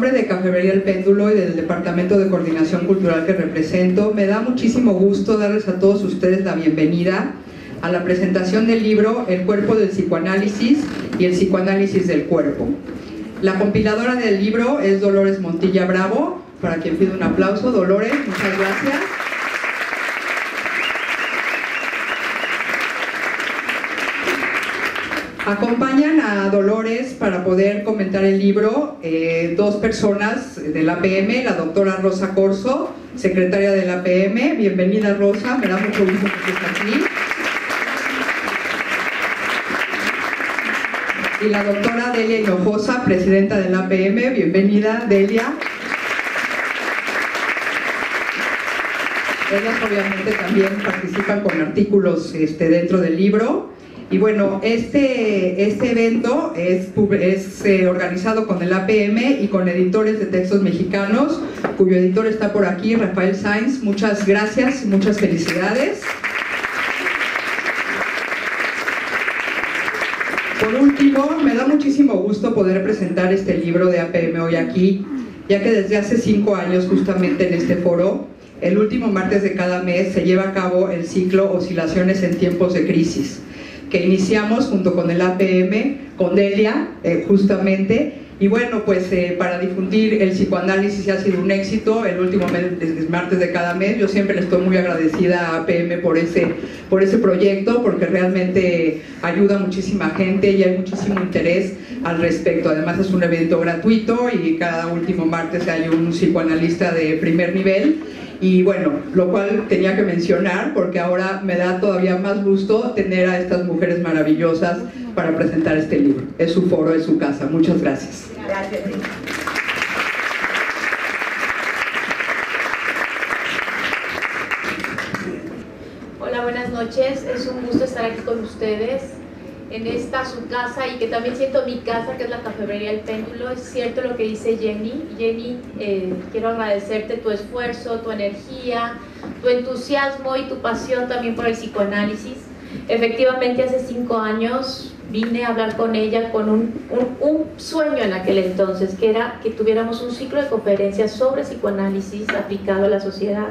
nombre de Cafetería El Péndulo y del Departamento de Coordinación Cultural que represento, me da muchísimo gusto darles a todos ustedes la bienvenida a la presentación del libro El cuerpo del psicoanálisis y el psicoanálisis del cuerpo. La compiladora del libro es Dolores Montilla Bravo, para quien pido un aplauso. Dolores, muchas gracias. Acompañan a Dolores para poder comentar el libro dos personas del APM, la doctora Rosa Corso, secretaria del APM. Bienvenida, Rosa, me da mucho gusto que estés aquí. Y la doctora Delia Hinojosa, presidenta del APM. Bienvenida, Delia. Ellas obviamente también participan con artículos dentro del libro. Y bueno, este evento es organizado con el APM y con Editores de Textos Mexicanos, cuyo editor está por aquí, Rafael Sainz. Muchas gracias, muchas felicidades. Por último, me da muchísimo gusto poder presentar este libro de APM hoy aquí, ya que desde hace 5 años, justamente en este foro, el último martes de cada mes se lleva a cabo el ciclo Oscilaciones en tiempos de crisis, que iniciamos junto con el APM, con Delia, justamente. Y bueno, pues para difundir el psicoanálisis ha sido un éxito el último martes de cada mes. Yo siempre le estoy muy agradecida a APM por ese proyecto, porque realmente ayuda a muchísima gente y hay muchísimo interés al respecto. Además es un evento gratuito y cada último martes hay un psicoanalista de primer nivel. Y bueno, lo cual tenía que mencionar porque ahora me da todavía más gusto tener a estas mujeres maravillosas para presentar este libro. Es su foro, es su casa. Muchas gracias. Gracias. Hola, buenas noches. Es un gusto estar aquí con ustedes en esta su casa, y que también siento mi casa, que es la Cafetería El Péndulo. Es cierto lo que dice Jenny. Jenny, quiero agradecerte tu esfuerzo, tu energía, tu entusiasmo y tu pasión también por el psicoanálisis. Efectivamente, hace 5 años vine a hablar con ella con un sueño en aquel entonces, que era que tuviéramos un ciclo de conferencias sobre psicoanálisis aplicado a la sociedad,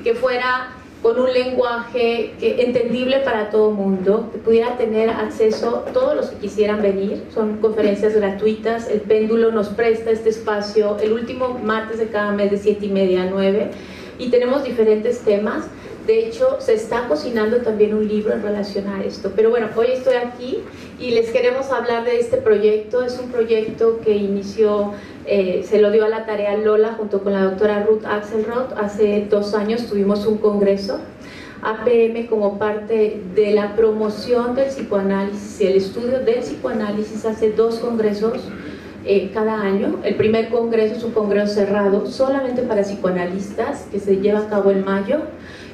que fuera con un lenguaje entendible para todo el mundo, que pudiera tener acceso todos los que quisieran venir. Son conferencias gratuitas. El Péndulo nos presta este espacio el último martes de cada mes de 7:30 a 9, y tenemos diferentes temas. De hecho, se está cocinando también un libro en relación a esto. Pero bueno, hoy estoy aquí y les queremos hablar de este proyecto. Es un proyecto que inició, se lo dio a la tarea Lola junto con la doctora Ruth Axelrod. Hace 2 años tuvimos un congreso. APM, como parte de la promoción del psicoanálisis y el estudio del psicoanálisis, hace 2 congresos cada año. El primer congreso es un congreso cerrado solamente para psicoanalistas, que se lleva a cabo en mayo,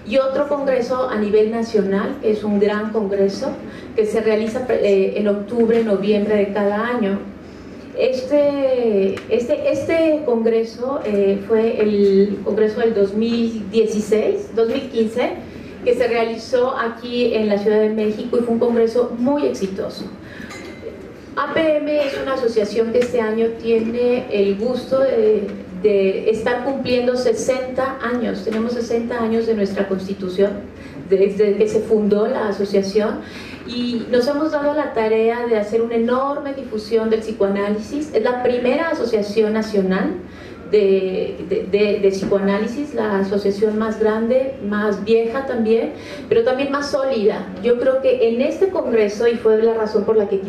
y otro congreso a nivel nacional, que es un gran congreso que se realiza en octubre, noviembre de cada año. Este congreso fue el congreso del 2015, que se realizó aquí en la Ciudad de México, y fue un congreso muy exitoso. APM es una asociación que este año tiene el gusto de estar cumpliendo 60 años. Tenemos 60 años de nuestra constitución, desde que se fundó la asociación, y nos hemos dado la tarea de hacer una enorme difusión del psicoanálisis. Es la primera asociación nacional de psicoanálisis, la asociación más grande, más vieja también, pero también más sólida. Yo creo que en este congreso, y fue la razón por la que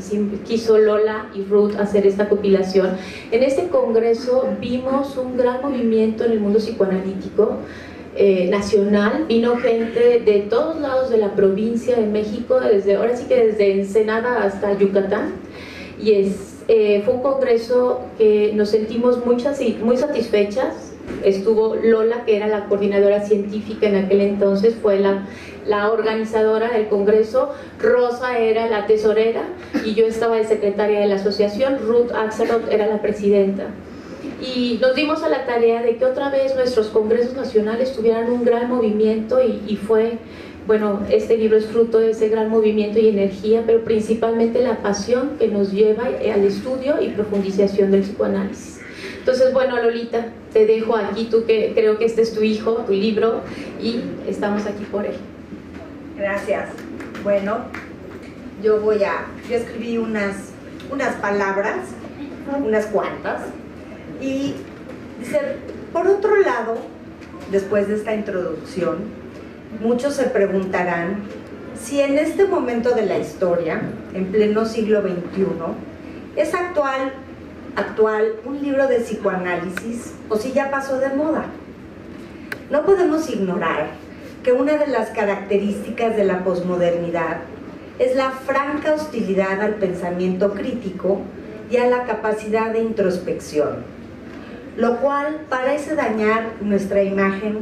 quiso Lola y Ruth hacer esta compilación, en este congreso vimos un gran movimiento en el mundo psicoanalítico nacional. Vino gente de todos lados de la provincia de México, ahora sí que desde Ensenada hasta Yucatán, y fue un congreso que nos sentimos muy satisfechas. Estuvo Lola, que era la coordinadora científica en aquel entonces, fue la organizadora del congreso. Rosa era la tesorera y yo estaba de secretaria de la asociación. Ruth Axelrod era la presidenta. Y nos dimos a la tarea de que otra vez nuestros congresos nacionales tuvieran un gran movimiento, y fue, bueno, este libro es fruto de ese gran movimiento y energía, pero principalmente la pasión que nos lleva al estudio y profundización del psicoanálisis. Entonces, bueno, Lolita, te dejo aquí, tú que creo que este es tu hijo, tu libro, y estamos aquí por él. Gracias. Bueno, yo escribí unas palabras, unas cuantas, y dice, por otro lado, después de esta introducción, muchos se preguntarán si en este momento de la historia, en pleno siglo XXI, es actual un libro de psicoanálisis o si ya pasó de moda. No podemos ignorar que una de las características de la posmodernidad es la franca hostilidad al pensamiento crítico y a la capacidad de introspección, lo cual parece dañar nuestra imagen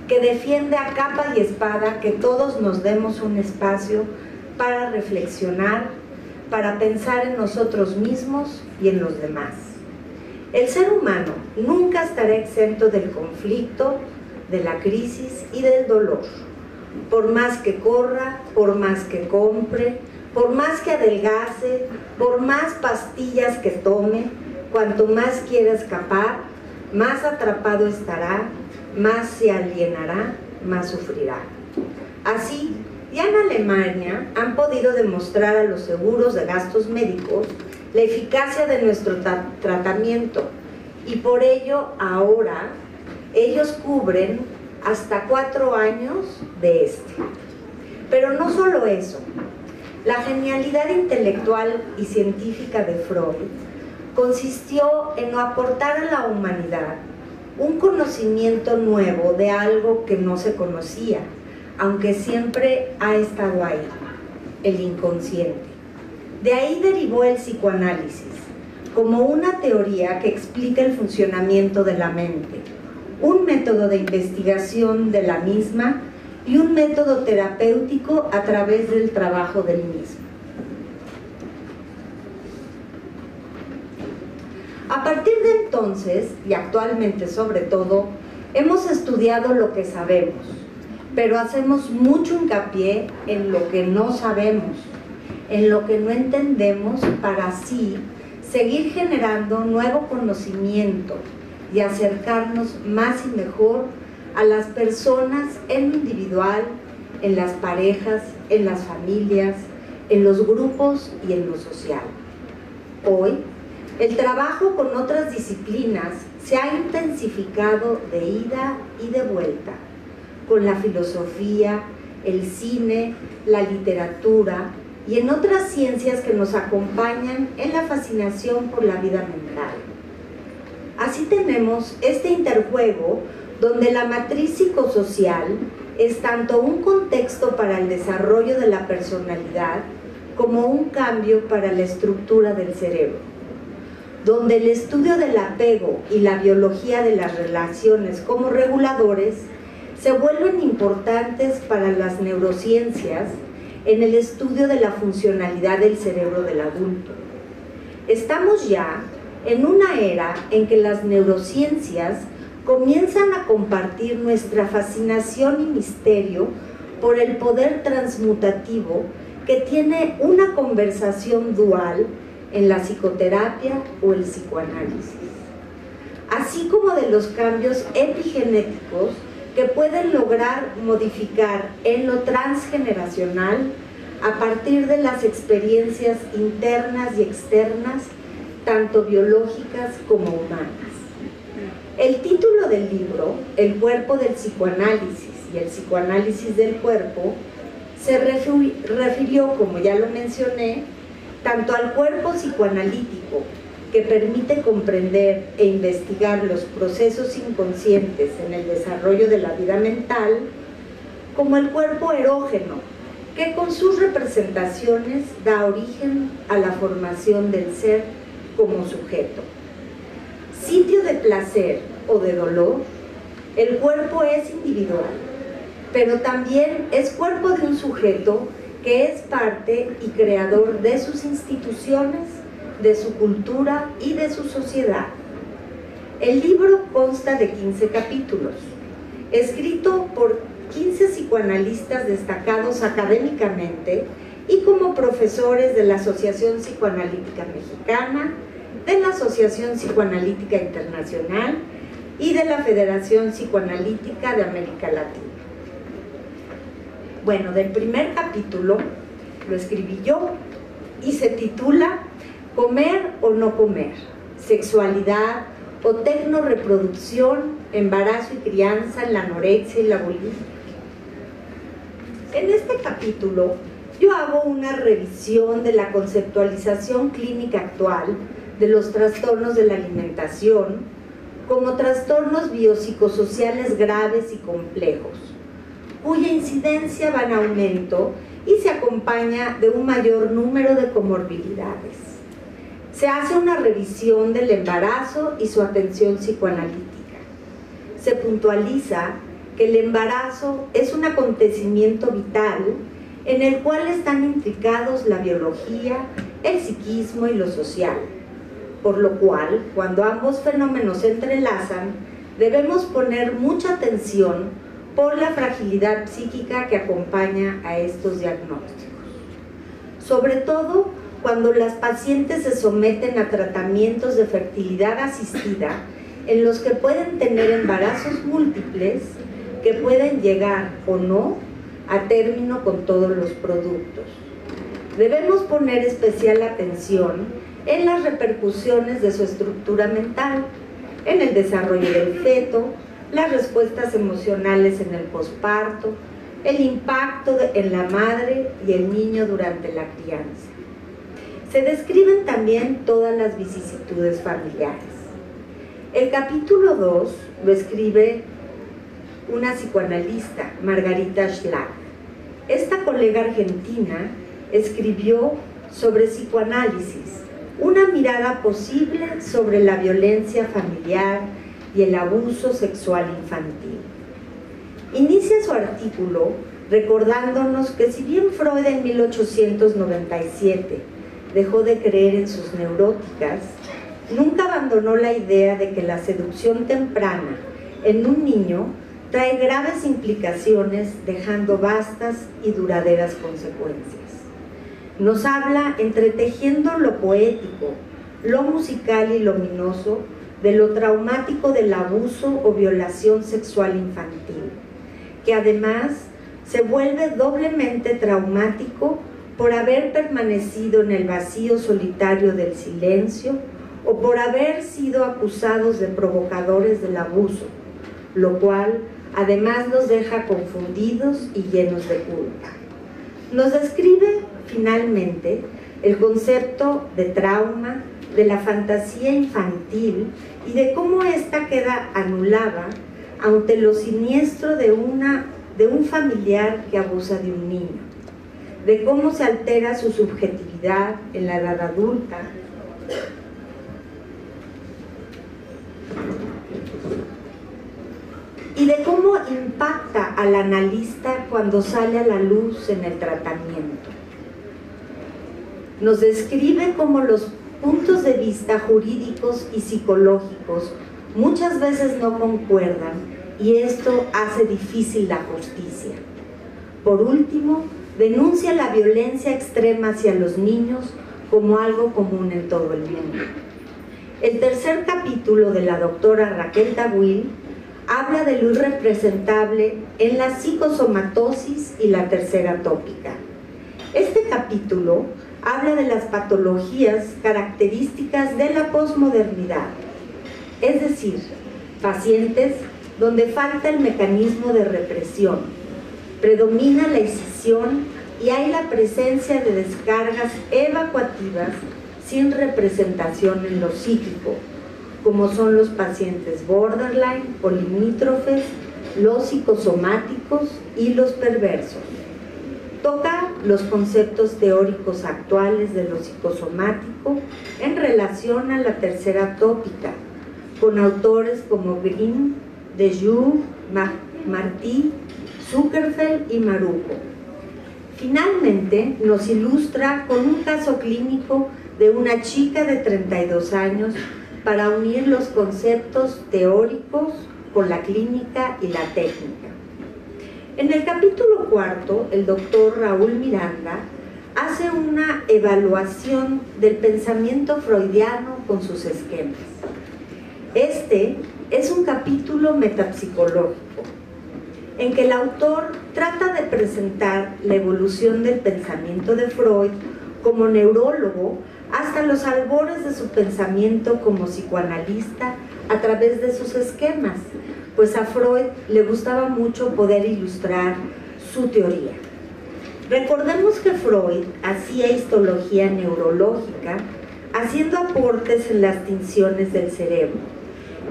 que defiende a capa y espada que todos nos demos un espacio para reflexionar, para pensar en nosotros mismos y en los demás. El ser humano nunca estará exento del conflicto, de la crisis y del dolor. Por más que corra, por más que compre, por más que adelgace, por más pastillas que tome, cuanto más quiera escapar, más atrapado estará, más se alienará, más sufrirá. Así, ya en Alemania han podido demostrar a los seguros de gastos médicos la eficacia de nuestro tratamiento y por ello ahora ellos cubren hasta 4 años de este. Pero no solo eso, la genialidad intelectual y científica de Freud consistió en aportar a la humanidad un conocimiento nuevo de algo que no se conocía, aunque siempre ha estado ahí, el inconsciente. De ahí derivó el psicoanálisis, como una teoría que explica el funcionamiento de la mente, un método de investigación de la misma y un método terapéutico a través del trabajo del mismo. A partir de entonces, y actualmente sobre todo, hemos estudiado lo que sabemos, pero hacemos mucho hincapié en lo que no sabemos, en lo que no entendemos, para así seguir generando nuevo conocimiento y acercarnos más y mejor a las personas en lo individual, en las parejas, en las familias, en los grupos y en lo social. Hoy, el trabajo con otras disciplinas se ha intensificado de ida y de vuelta, con la filosofía, el cine, la literatura y en otras ciencias que nos acompañan en la fascinación por la vida mental. Así tenemos este interjuego donde la matriz psicosocial es tanto un contexto para el desarrollo de la personalidad como un cambio para la estructura del cerebro, donde el estudio del apego y la biología de las relaciones como reguladores se vuelven importantes para las neurociencias en el estudio de la funcionalidad del cerebro del adulto. Estamos ya en una era en que las neurociencias comienzan a compartir nuestra fascinación y misterio por el poder transmutativo que tiene una conversación dual en la psicoterapia o el psicoanálisis, así como de los cambios epigenéticos que pueden lograr modificar en lo transgeneracional a partir de las experiencias internas y externas, tanto biológicas como humanas. El título del libro, El cuerpo del psicoanálisis y el psicoanálisis del cuerpo, se refirió, como ya lo mencioné, tanto al cuerpo psicoanalítico, que permite comprender e investigar los procesos inconscientes en el desarrollo de la vida mental, como el cuerpo erógeno, que con sus representaciones da origen a la formación del ser como sujeto. Sitio de placer o de dolor, el cuerpo es individual, pero también es cuerpo de un sujeto que es parte y creador de sus instituciones, de su cultura y de su sociedad. El libro consta de 15 capítulos, escrito por 15 psicoanalistas destacados académicamente y como profesores de la Asociación Psicoanalítica Mexicana de la Asociación Psicoanalítica Internacional y de la Federación Psicoanalítica de América Latina. Bueno, del primer capítulo lo escribí yo y se titula Comer o no comer, sexualidad o tecnoreproducción, embarazo y crianza en la anorexia y la bulimia. En este capítulo yo hago una revisión de la conceptualización clínica actual de los trastornos de la alimentación como trastornos biopsicosociales graves y complejos, cuya incidencia va en aumento y se acompaña de un mayor número de comorbilidades. Se hace una revisión del embarazo y su atención psicoanalítica. Se puntualiza que el embarazo es un acontecimiento vital en el cual están implicados la biología, el psiquismo y lo social, por lo cual, cuando ambos fenómenos se entrelazan, debemos poner mucha atención por la fragilidad psíquica que acompaña a estos diagnósticos. Sobre todo, cuando las pacientes se someten a tratamientos de fertilidad asistida, en los que pueden tener embarazos múltiples, que pueden llegar o no a término con todos los productos. Debemos poner especial atención en las repercusiones de su estructura mental, en el desarrollo del feto, las respuestas emocionales en el posparto, el impacto en la madre y el niño durante la crianza. Se describen también todas las vicisitudes familiares. El capítulo 2 lo escribe una psicoanalista, Margarita Schlack. Esta colega argentina escribió sobre psicoanálisis, una mirada posible sobre la violencia familiar y el abuso sexual infantil. Inicia su artículo recordándonos que si bien Freud en 1897 dejó de creer en sus neuróticas, nunca abandonó la idea de que la seducción temprana en un niño trae graves implicaciones, dejando vastas y duraderas consecuencias. Nos habla entretejiendo lo poético, lo musical y luminoso de lo traumático del abuso o violación sexual infantil, que además se vuelve doblemente traumático por haber permanecido en el vacío solitario del silencio o por haber sido acusados de provocadores del abuso, lo cual además nos deja confundidos y llenos de culpa. Nos describe finalmente el concepto de trauma, de la fantasía infantil y de cómo ésta queda anulada ante lo siniestro de un familiar que abusa de un niño, de cómo se altera su subjetividad en la edad adulta, y de cómo impacta al analista cuando sale a la luz en el tratamiento. Nos describe cómo los puntos de vista jurídicos y psicológicos muchas veces no concuerdan y esto hace difícil la justicia. Por último, denuncia la violencia extrema hacia los niños como algo común en todo el mundo. El tercer capítulo de la doctora Raquel Tawil habla de lo irrepresentable en la psicosomatosis y la tercera tópica. Este capítulo habla de las patologías características de la posmodernidad, es decir, pacientes donde falta el mecanismo de represión, predomina la escisión y hay la presencia de descargas evacuativas sin representación en lo psíquico, como son los pacientes borderline o limítrofes, los psicosomáticos y los perversos. Toca los conceptos teóricos actuales de lo psicosomático en relación a la tercera tópica, con autores como Green, Dejoux, Martí, Zuckerfeld y Maruco. Finalmente, nos ilustra con un caso clínico de una chica de 32 años para unir los conceptos teóricos con la clínica y la técnica. En el capítulo 4, el doctor Raúl Miranda hace hace una evaluación del pensamiento freudiano con sus esquemas. Este es un capítulo metapsicológico en que el autor trata de presentar la evolución del pensamiento de Freud como neurólogo hasta los albores de su pensamiento como psicoanalista a través de sus esquemas, pues a Freud le gustaba mucho poder ilustrar su teoría. Recordemos que Freud hacía histología neurológica, haciendo aportes en las tinciones del cerebro,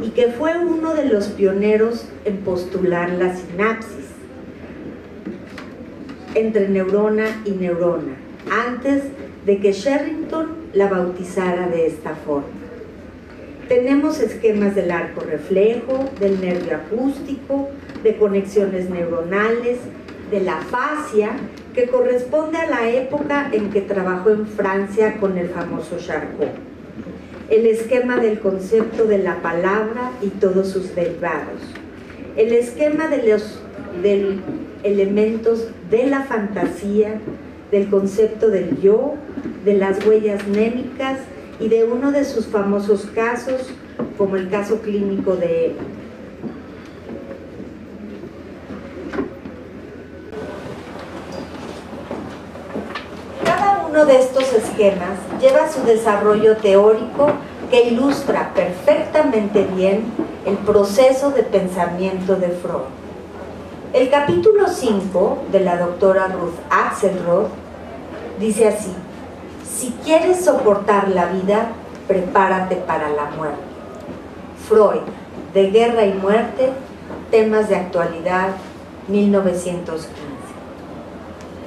y que fue uno de los pioneros en postular la sinapsis entre neurona y neurona, antes de que Sherrington la bautizara de esta forma. Tenemos esquemas del arco reflejo, del nervio acústico, de conexiones neuronales, de la fascia, que corresponde a la época en que trabajó en Francia con el famoso Charcot. El esquema del concepto de la palabra y todos sus derivados. El esquema de los elementos de la fantasía, del concepto del yo, de las huellas mnémicas y de uno de sus famosos casos, como el caso clínico de Cada uno de estos esquemas lleva su desarrollo teórico que ilustra perfectamente bien el proceso de pensamiento de Freud. El capítulo 5 de la doctora Ruth Axelrod dice así: si quieres soportar la vida, prepárate para la muerte. Freud, de Guerra y Muerte, temas de actualidad, 1915.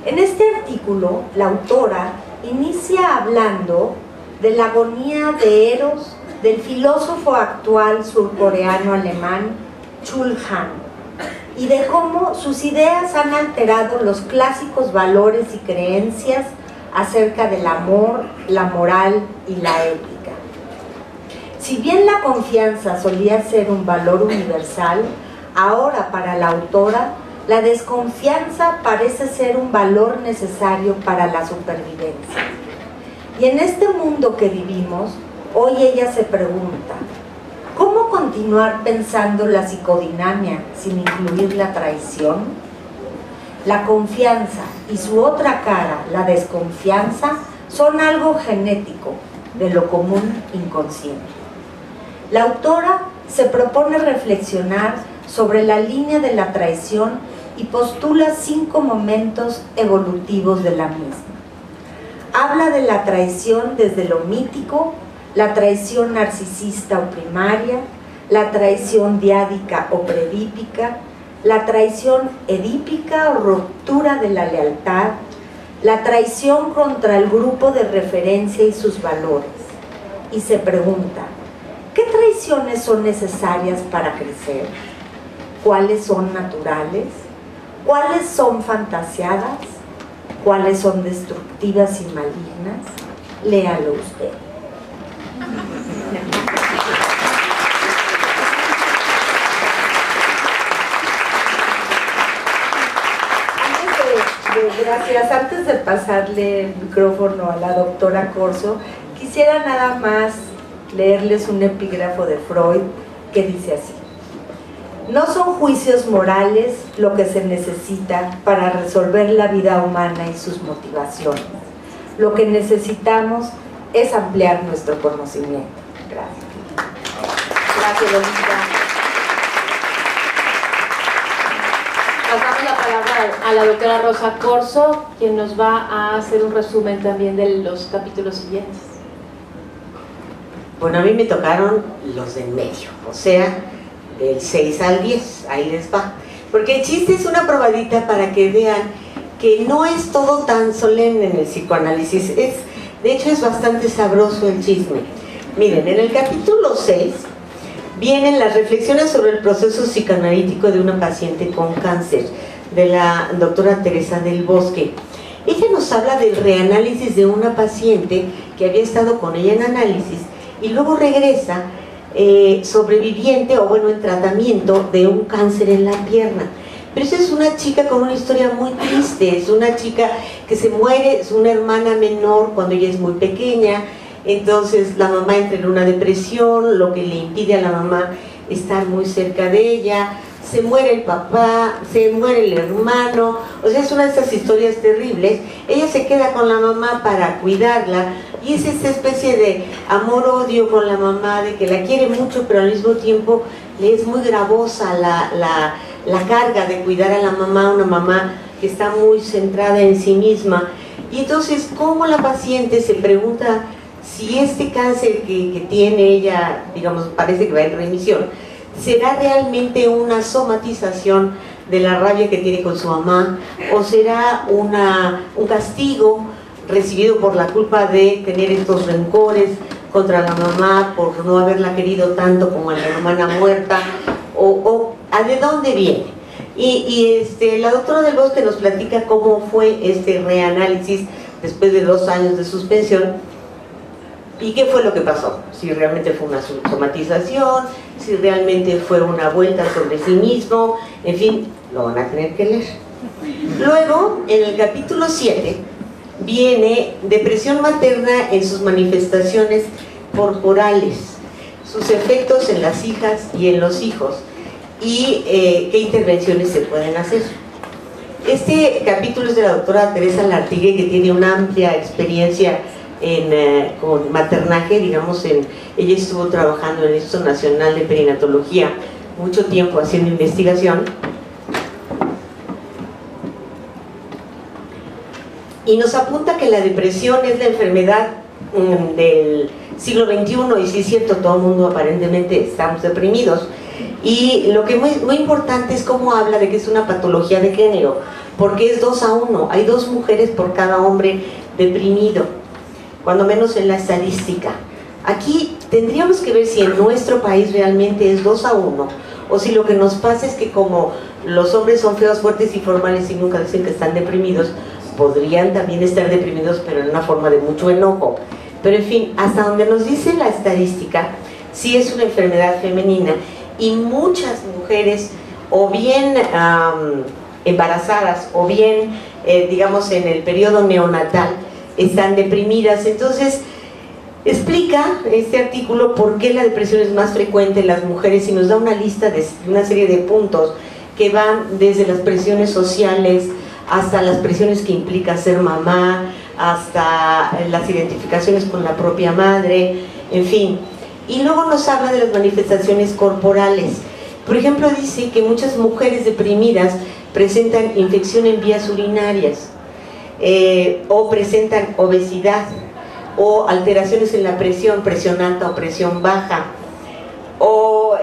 En este artículo, la autora inicia hablando de la agonía de Eros del filósofo actual surcoreano-alemán Chul Han, y de cómo sus ideas han alterado los clásicos valores y creencias acerca del amor, la moral y la ética. Si bien la confianza solía ser un valor universal, ahora para la autora la desconfianza parece ser un valor necesario para la supervivencia. Y en este mundo que vivimos, hoy ella se pregunta: ¿cómo continuar pensando la psicodinamia sin incluir la traición? La confianza y su otra cara, la desconfianza, son algo genético, de lo común inconsciente. La autora se propone reflexionar sobre la línea de la traición y postula 5 momentos evolutivos de la misma. Habla de la traición desde lo mítico, la traición narcisista o primaria, la traición diádica o predípica, la traición edípica o ruptura de la lealtad, la traición contra el grupo de referencia y sus valores. Y se pregunta: ¿qué traiciones son necesarias para crecer? ¿Cuáles son naturales? ¿Cuáles son fantasiadas? ¿Cuáles son destructivas y malignas? Léalo usted. Gracias. Antes de pasarle el micrófono a la doctora Corso, quisiera nada más leerles un epígrafo de Freud que dice así: no son juicios morales lo que se necesita para resolver la vida humana y sus motivaciones. Lo que necesitamos es ampliar nuestro conocimiento. Gracias. Gracias, Lolita. Pasamos la palabra a la doctora Rosa Corso, quien nos va a hacer un resumen también de los capítulos siguientes. Bueno, a mí me tocaron los del medio, o sea, del 6 al 10, ahí les va. Porque el chiste es una probadita para que vean que no es todo tan solemne en el psicoanálisis. De hecho, es bastante sabroso el chisme. Miren, en el capítulo 6 vienen las reflexiones sobre el proceso psicoanalítico de una paciente con cáncer, de la doctora Teresa del Bosque. Ella nos habla del reanálisis de una paciente que había estado con ella en análisis y luego regresa sobreviviente o bueno en tratamiento de un cáncer en la pierna. Pero esa es una chica con una historia muy triste, es una chica que se muere, es una hermana menor cuando ella es muy pequeña, entonces la mamá entra en una depresión, lo que le impide a la mamá estar muy cerca de ella, se muere el papá, se muere el hermano, o sea, es una de esas historias terribles. Ella se queda con la mamá para cuidarla y es esta especie de amor-odio con la mamá, de que la quiere mucho, pero al mismo tiempo le es muy gravosa la carga de cuidar a la mamá, una mamá que está muy centrada en sí misma. Y entonces, ¿cómo la paciente se pregunta si este cáncer que tiene ella, digamos, parece que va en remisión, será realmente una somatización de la rabia que tiene con su mamá, o será un castigo recibido por la culpa de tener estos rencores contra la mamá por no haberla querido tanto como a la hermana muerta, o ¿a de dónde viene? Y la doctora del Bosque nos platica cómo fue este reanálisis después de 2 años de suspensión y qué fue lo que pasó, si realmente fue una somatización, si realmente fue una vuelta sobre sí mismo, en fin, lo van a tener que leer. Luego, en el capítulo 7, viene depresión materna en sus manifestaciones corporales, sus efectos en las hijas y en los hijos, y qué intervenciones se pueden hacer. Este capítulo es de la doctora Teresa Lartigue, que tiene una amplia experiencia con maternaje, digamos, ella estuvo trabajando en el Instituto Nacional de Perinatología mucho tiempo haciendo investigación, y nos apunta que la depresión es la enfermedad del siglo XXI, y sí es cierto, todo el mundo aparentemente estamos deprimidos, y lo que es muy importante es cómo habla de que es una patología de género, porque es 2-1, hay 2 mujeres por cada hombre deprimido, cuando menos en la estadística. Aquí tendríamos que ver si en nuestro país realmente es 2-1, o si lo que nos pasa es que como los hombres son feos, fuertes y formales y nunca dicen que están deprimidos, podrían también estar deprimidos, pero en una forma de mucho enojo. Pero en fin, hasta donde nos dice la estadística, sí es una enfermedad femenina, y muchas mujeres, o bien embarazadas, o bien, digamos, en el periodo neonatal, están deprimidas. Entonces, explica este artículo por qué la depresión es más frecuente en las mujeres, y nos da una lista de una serie de puntos que van desde las presiones sociales hasta las presiones que implica ser mamá, hasta las identificaciones con la propia madre, en fin. Y luego nos habla de las manifestaciones corporales. Por ejemplo, dice que muchas mujeres deprimidas presentan infección en vías urinarias, o presentan obesidad, o alteraciones en la presión alta o presión baja, o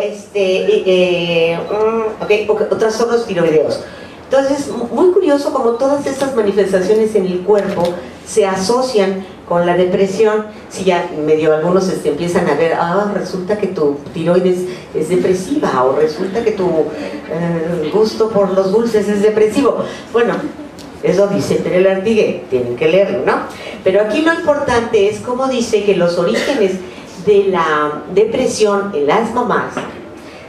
otros son los tiroideos. Entonces, muy curioso como todas estas manifestaciones en el cuerpo se asocian con la depresión. Si ya medio algunos empiezan a ver, resulta que tu tiroides es depresiva, o resulta que tu gusto por los dulces es depresivo. Bueno, eso dice Teresa Lartigue, tienen que leerlo, ¿no? Pero aquí lo importante es cómo dice que los orígenes de la depresión en las mamás,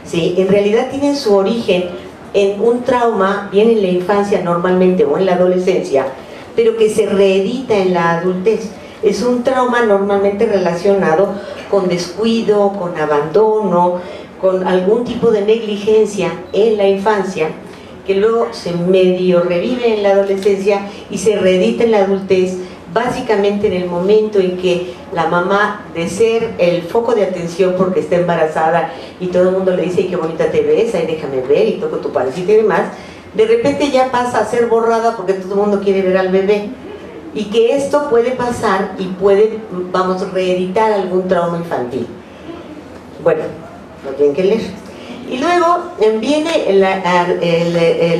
¿sí?, en realidad tienen su origen en un trauma, bien en la infancia normalmente o en la adolescencia, pero que se reedita en la adultez. Es un trauma normalmente relacionado con descuido, con abandono, con algún tipo de negligencia en la infancia, que luego se medio revive en la adolescencia y se reedita en la adultez, básicamente en el momento en que la mamá, de ser el foco de atención porque está embarazada y todo el mundo le dice, qué bonita te ves, ahí déjame ver, y toco tu pancita y demás, de repente ya pasa a ser borrada porque todo el mundo quiere ver al bebé, y que esto puede pasar y puede, vamos, reeditar algún trauma infantil. Bueno, lo tienen que leer. Y luego viene el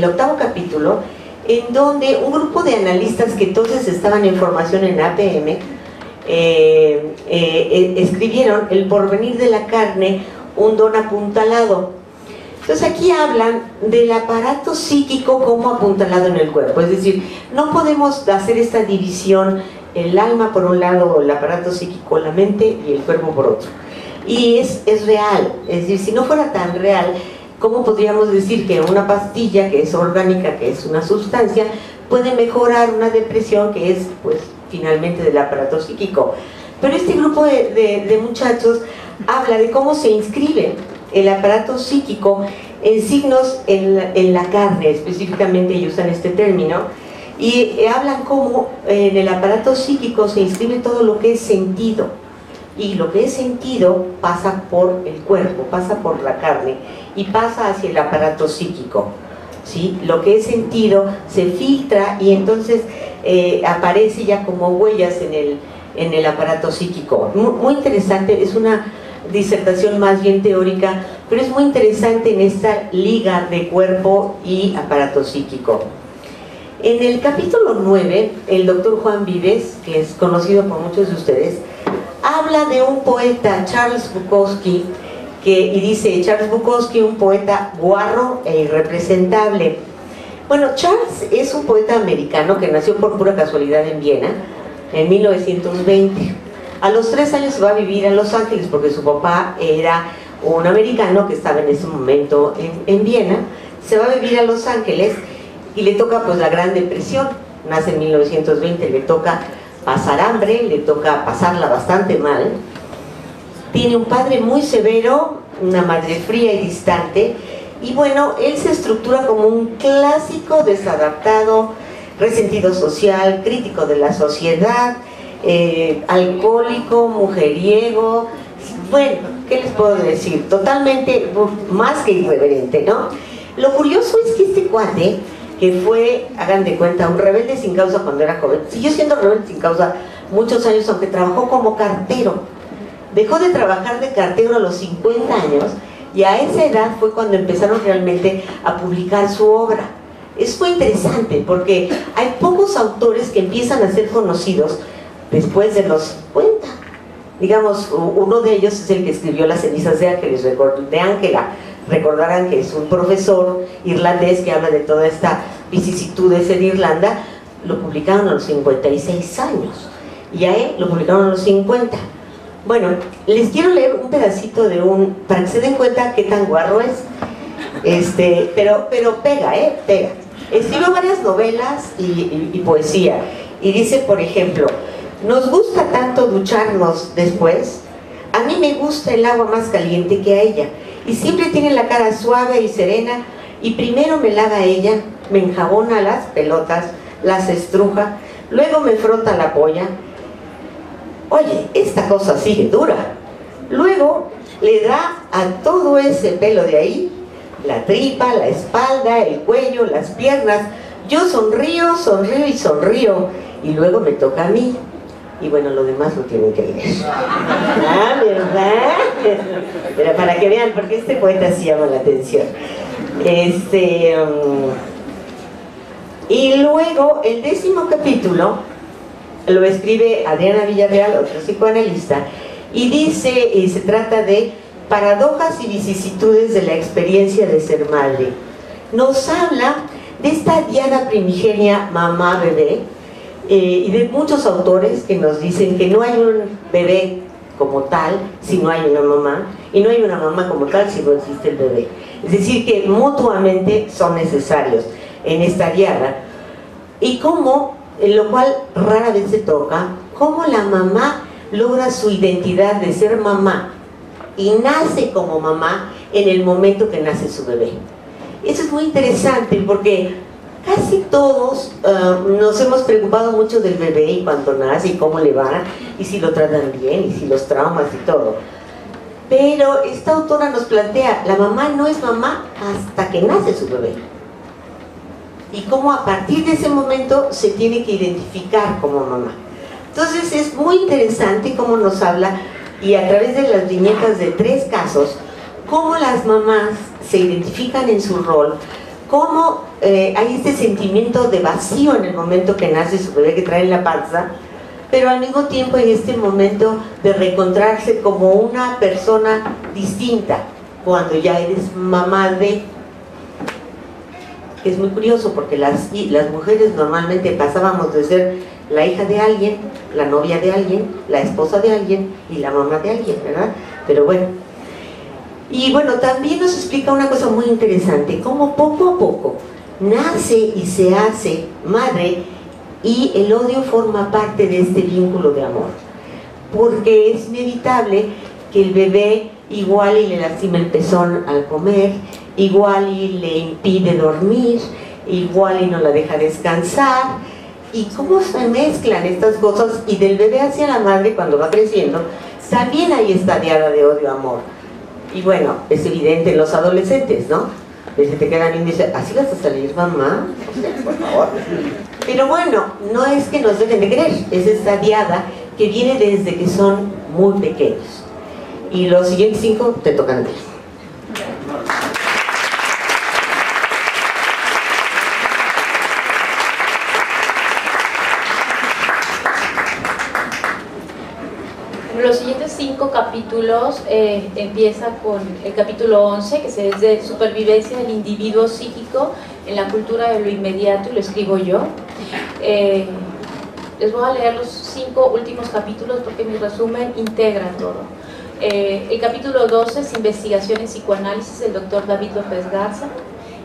8º capítulo, en donde un grupo de analistas que entonces estaban en formación en APM escribieron El porvenir de la carne, un don apuntalado. Entonces aquí hablan del aparato psíquico como apuntalado en el cuerpo, es decir, no podemos hacer esta división, el alma por un lado, el aparato psíquico, la mente, y el cuerpo por otro. Y es real, es decir, si no fuera tan real, ¿Cómo podríamos decir que una pastilla que es orgánica, que es una sustancia, puede mejorar una depresión que es, pues, finalmente del aparato psíquico? Pero este grupo de muchachos habla de cómo se inscribe el aparato psíquico en signos en la carne, específicamente ellos usan este término, y hablan cómo en el aparato psíquico se inscribe todo lo que es sentido, y lo que es sentido pasa por el cuerpo, pasa por la carne y pasa hacia el aparato psíquico, ¿sí? Lo que es sentido se filtra y entonces aparece ya como huellas en el aparato psíquico. Muy interesante, es una disertación más bien teórica, pero es muy interesante en esta liga de cuerpo y aparato psíquico. En el capítulo 9, el doctor Juan Vives, que es conocido por muchos de ustedes, habla de un poeta, Charles Bukowski, y dice, Charles Bukowski, un poeta guarro e irrepresentable. Bueno, Charles es un poeta americano que nació por pura casualidad en Viena, en 1920. A los 3 años se va a vivir a Los Ángeles porque su papá era un americano que estaba en ese momento en Viena. Se va a vivir a Los Ángeles y le toca pues la Gran Depresión. Nace en 1920, le toca pasar hambre, le toca pasarla bastante mal. Tiene un padre muy severo, una madre fría y distante, y bueno, él se estructura como un clásico desadaptado, resentido social, crítico de la sociedad, alcohólico, mujeriego. Bueno, ¿qué les puedo decir? Totalmente más que irreverente, ¿no? Lo curioso es que este cuate, que fue, hagan de cuenta, un rebelde sin causa cuando era joven, siguió siendo rebelde sin causa muchos años, aunque trabajó como cartero. Dejó de trabajar de cartero a los 50 años y a esa edad fue cuando empezaron realmente a publicar su obra. Es muy interesante porque hay pocos autores que empiezan a ser conocidos después de los 50. Digamos, uno de ellos es el que escribió Las cenizas de Ángela. Recordarán que es un profesor irlandés que habla de toda esta vicisitudes en Irlanda. Lo publicaron a los 56 años y a él lo publicaron a los 50. Bueno, les quiero leer un pedacito para que se den cuenta qué tan guarro es. Pero pega, pega. Escribió varias novelas y poesía. Y dice, por ejemplo, nos gusta tanto ducharnos después. A mí me gusta el agua más caliente que a ella. Y siempre tiene la cara suave y serena. Y primero me lava ella, me enjabona las pelotas, las estruja, luego me frota la polla. Oye, esta cosa sigue dura. Luego le da a todo ese pelo de ahí, la tripa, la espalda, el cuello, las piernas. Yo sonrío, sonrío y sonrío. Y luego me toca a mí. Y bueno, lo demás lo tienen que leer. Ah, ¿verdad? Pero para que vean, porque este poeta sí llama la atención. Y luego, el 10º capítulo lo escribe Adriana Villarreal, otro psicoanalista, y dice, y se trata de paradojas y vicisitudes de la experiencia de ser madre. Nos habla de esta diada primigenia mamá-bebé, y de muchos autores que nos dicen que no hay un bebé como tal si no hay una mamá, y no hay una mamá como tal si no existe el bebé. Es decir, que mutuamente son necesarios en esta diada. Y cómo, en lo cual rara vez se toca, cómo la mamá logra su identidad de ser mamá y nace como mamá en el momento que nace su bebé. Eso es muy interesante porque casi todos nos hemos preocupado mucho del bebé y cuando nace y cómo le va y si lo tratan bien y si los traumas y todo. Pero esta autora nos plantea, la mamá no es mamá hasta que nace su bebé. Y cómo a partir de ese momento se tiene que identificar como mamá. Entonces es muy interesante cómo nos habla, y a través de las viñetas de 3 casos, cómo las mamás se identifican en su rol, cómo hay este sentimiento de vacío en el momento que nace su bebé que trae en la panza, pero al mismo tiempo en este momento de reencontrarse como una persona distinta cuando ya eres mamá de... Es muy curioso porque las mujeres normalmente pasábamos de ser la hija de alguien, la novia de alguien, la esposa de alguien y la mamá de alguien, ¿verdad? Pero bueno, Y bueno, también nos explica una cosa muy interesante, cómo poco a poco nace y se hace madre y el odio forma parte de este vínculo de amor, porque es inevitable que el bebé igual y le lastima el pezón al comer, igual y le impide dormir, igual y no la deja descansar, y cómo se mezclan estas cosas, y del bebé hacia la madre cuando va creciendo también hay esta diada de odio-amor. Y bueno, es evidente en los adolescentes, ¿no? Se te quedan y dicen, ¿así vas a salir, mamá? O sea, por favor. Pero bueno, no es que nos dejen de querer, es esta diada que viene desde que son muy pequeños. Y los siguientes 5 te tocan a ti. Los siguientes 5 capítulos empieza con el capítulo 11, que es de supervivencia del individuo psíquico en la cultura de lo inmediato, y lo escribo yo. Les voy a leer los 5 últimos capítulos porque mi resumen integra todo. El capítulo 12 es investigación en psicoanálisis del doctor David López Garza.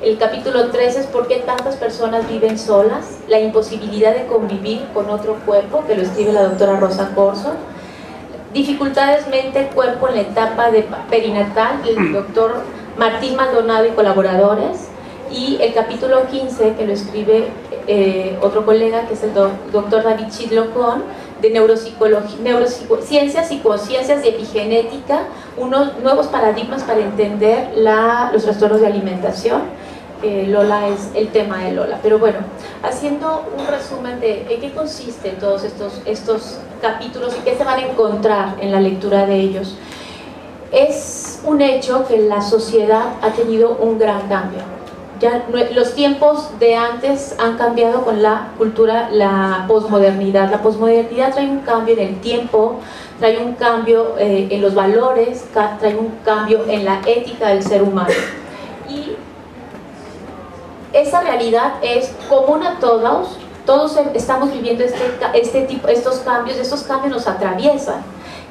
El capítulo 13 es por qué tantas personas viven solas, la imposibilidad de convivir con otro cuerpo, que lo escribe la doctora Rosa Corso. Dificultades mente-cuerpo en la etapa de perinatal, del doctor Martín Maldonado y colaboradores. Y el capítulo 15, que lo escribe otro colega, que es el doctor David Chidlocón, de neurociencias, psicociencias y epigenética, unos nuevos paradigmas para entender los trastornos de alimentación. Lola es el tema de Lola. Pero bueno, haciendo un resumen de en qué consisten todos estos capítulos y qué se van a encontrar en la lectura de ellos. Es un hecho que la sociedad ha tenido un gran cambio. Ya los tiempos de antes han cambiado con la cultura, la posmodernidad. La posmodernidad trae un cambio en el tiempo, trae un cambio en los valores, trae un cambio en la ética del ser humano. Y esa realidad es común a todos estamos viviendo estos cambios nos atraviesan.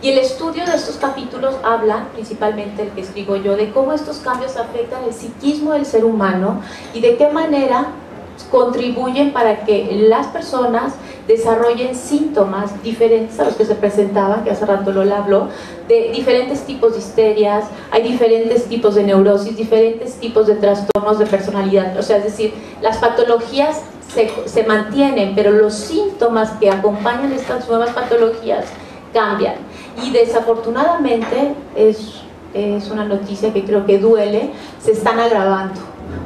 Y el estudio de estos capítulos habla, principalmente el que escribo yo, de cómo estos cambios afectan el psiquismo del ser humano y de qué manera contribuyen para que las personas desarrollen síntomas diferentes a los que se presentaban, que hace rato Lola habló, de diferentes tipos de histerias, hay diferentes tipos de neurosis, diferentes tipos de trastornos de personalidad, o sea, es decir, las patologías se mantienen, pero los síntomas que acompañan estas nuevas patologías cambian. Y desafortunadamente, es una noticia que creo que duele, se están agravando.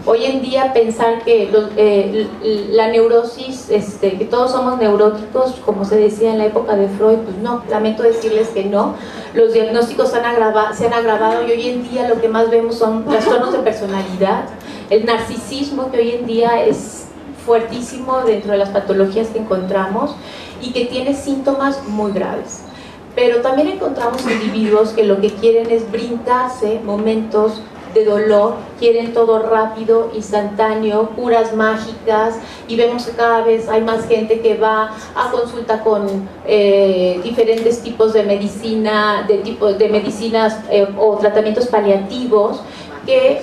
Hoy en día pensar que la neurosis, que todos somos neuróticos, como se decía en la época de Freud, pues no, lamento decirles que no. Los diagnósticos se han agravado y hoy en día lo que más vemos son trastornos de personalidad, el narcisismo, que hoy en día es fuertísimo dentro de las patologías que encontramos y que tiene síntomas muy graves. Pero también encontramos individuos que lo que quieren es brindarse momentos de dolor, quieren todo rápido, instantáneo, curas mágicas, y vemos que cada vez hay más gente que va a consulta con diferentes tipos de medicina, de medicinas o tratamientos paliativos que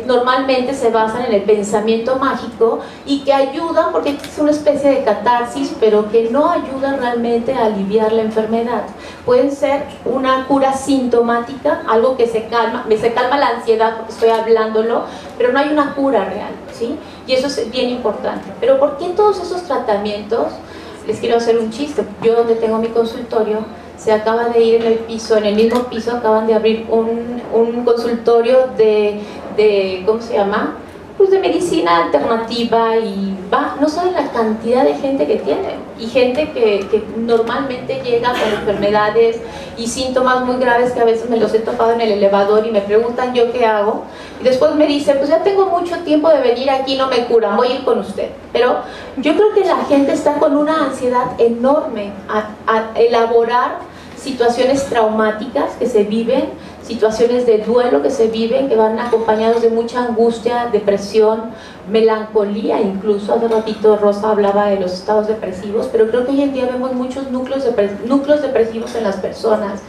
normalmente se basan en el pensamiento mágico y que ayudan, porque es una especie de catarsis, pero que no ayudan realmente a aliviar la enfermedad. Pueden ser una cura sintomática, algo que se calma la ansiedad porque estoy hablándolo, pero no hay una cura real, ¿sí? Y eso es bien importante. Pero ¿por qué todos esos tratamientos? Les quiero hacer un chiste. Yo, donde tengo mi consultorio, se acaba de ir en el mismo piso acaban de abrir un consultorio de ¿cómo se llama? Pues de medicina alternativa, y no saben la cantidad de gente que tiene, y gente que normalmente llega con enfermedades y síntomas muy graves que a veces me los he topado en el elevador y me preguntan yo qué hago, y después me dicen, pues ya tengo mucho tiempo de venir aquí, no me curan, voy a ir con usted. Pero yo creo que la gente está con una ansiedad enorme a elaborar situaciones traumáticas que se viven, situaciones de duelo que se viven, que van acompañados de mucha angustia, depresión, melancolía incluso. Hace ratito Rosa hablaba de los estados depresivos, pero creo que hoy en día vemos muchos núcleos depresivos en las personas,